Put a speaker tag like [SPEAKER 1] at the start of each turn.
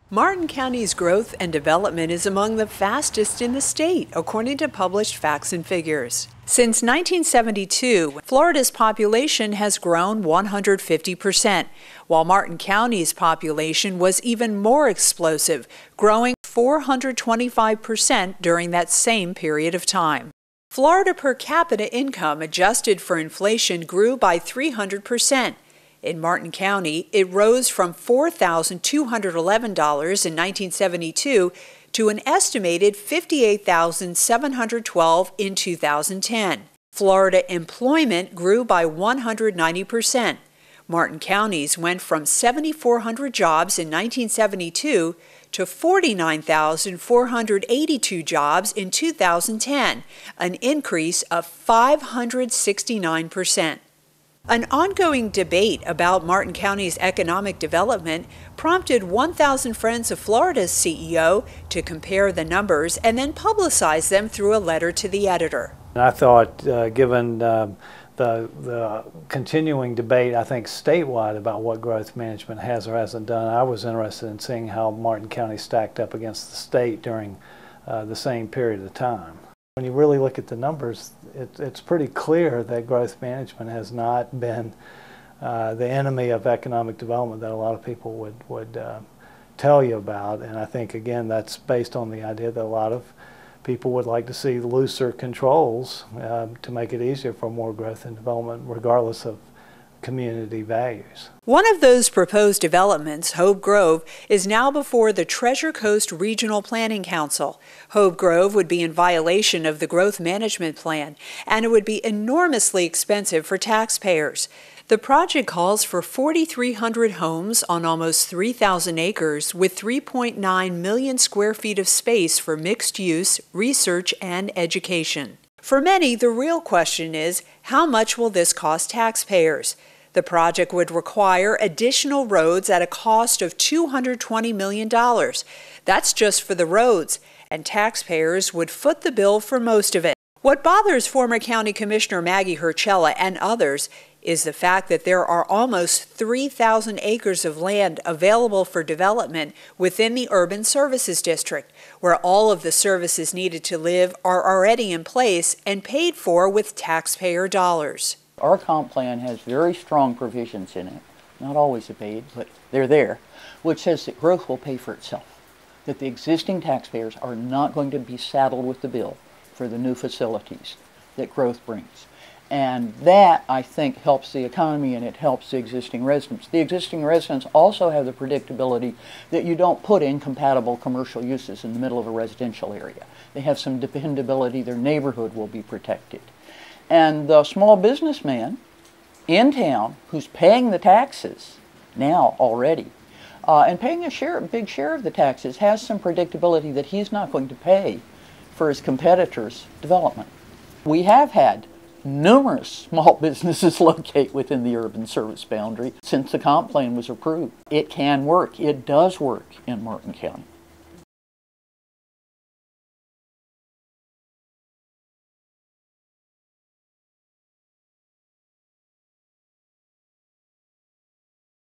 [SPEAKER 1] Martin County's growth and development is among the fastest in the state, according to published facts and figures. Since 1972, Florida's population has grown 150%, while Martin County's population was even more explosive, growing 425% during that same period of time. Florida per capita income adjusted for inflation grew by 300%. In Martin County, it rose from $4,211 in 1972 to an estimated $58,712 in 2010. Florida employment grew by 190%. Martin County's went from 7,400 jobs in 1972 to 49,482 jobs in 2010, an increase of 569%. An ongoing debate about Martin County's economic development prompted 1,000 Friends of Florida's CEO to compare the numbers and then publicize them through a letter to the editor.
[SPEAKER 2] I thought, given the continuing debate, I think statewide, about what growth management has or hasn't done, I was interested in seeing how Martin County stacked up against the state during the same period of time. When you really look at the numbers, it's pretty clear that growth management has not been the enemy of economic development that a lot of people would tell you about. And I think, again, that's based on the idea that a lot of people would like to see looser controls to make it easier for more growth and development, regardless of community values.
[SPEAKER 1] One of those proposed developments, Hope Grove, is now before the Treasure Coast Regional Planning Council. Hope Grove would be in violation of the Growth Management Plan, and it would be enormously expensive for taxpayers. The project calls for 4,300 homes on almost 3,000 acres with 3.9 million square feet of space for mixed use, research, and education. For many, the real question is, how much will this cost taxpayers? The project would require additional roads at a cost of $220 million. That's just for the roads, and taxpayers would foot the bill for most of it. What bothers former County Commissioner Maggie Hercella and others is the fact that there are almost 3,000 acres of land available for development within the Urban Services District, where all of the services needed to live are already in place and paid for with taxpayer dollars.
[SPEAKER 3] Our comp plan has very strong provisions in it, not always obeyed, but they're there, which says that growth will pay for itself, that the existing taxpayers are not going to be saddled with the bill for the new facilities that growth brings. And that, I think, helps the economy and it helps the existing residents. The existing residents also have the predictability that you don't put incompatible commercial uses in the middle of a residential area. They have some dependability, their neighborhood will be protected. And the small businessman in town who's paying the taxes now already, and paying a big share of the taxes, has some predictability that he's not going to pay for his competitors' development. We have had numerous small businesses locate within the urban service boundary since the comp plan was approved. It can work. It does work in Martin County.